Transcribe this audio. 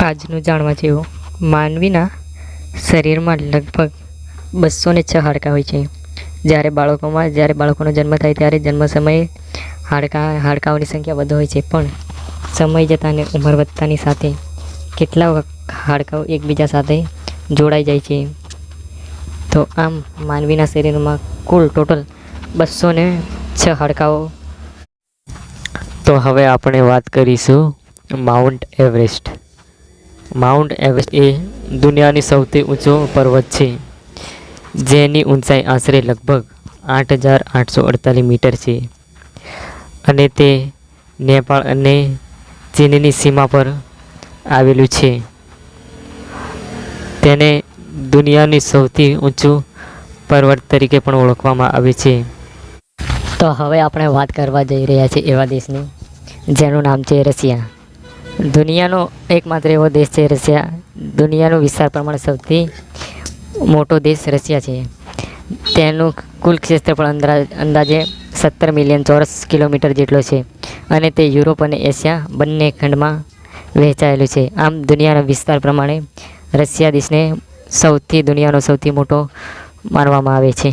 આજનું જાણવા જેવું માનવીના શરીરમાં લગભગ 206 હાડકાં હોય છે. જ્યારે બાળકોનો જન્મ થાય ત્યારે જન્મ સમયે હાડકાંઓની સંખ્યા વધુ હોય છે, પણ સમય જતાં અને ઉંમર વધતાની સાથે કેટલા હાડકાંઓ એકબીજા સાથે જોડાઈ જાય છે. તો આમ માનવીના શરીરમાં કુલ ટોટલ 206 હાડકાંઓ. તો હવે આપણે વાત કરીશું માઉન્ટ એવરેસ્ટ. માઉન્ટ એવરેસ્ટ એ દુનિયાની સૌથી ઊંચો પર્વત છે, જેની ઊંચાઈ આશરે લગભગ 8,848 મીટર છે અને તે નેપાળ અને ચીનની સીમા પર આવેલું છે. તેને દુનિયાની સૌથી ઊંચું પર્વત તરીકે પણ ઓળખવામાં આવે છે. તો હવે આપણે વાત કરવા જઈ રહ્યા છીએ એવા દેશની જેનું નામ છે રશિયા. દુનિયાનો એકમાત્ર એવો દેશ છે રશિયા. દુનિયાનો વિસ્તાર પ્રમાણે સૌથી મોટો દેશ રશિયા છે. તેનું કુલ ક્ષેત્રફળ અંદાજે 17 મિલિયન ચોરસ કિલોમીટર જેટલો છે અને તે યુરોપ અને એશિયા બંને ખંડમાં વહેંચાયેલું છે. આમ દુનિયાના વિસ્તાર પ્રમાણે રશિયા દેશને દુનિયાનો સૌથી મોટો માનવામાં આવે છે.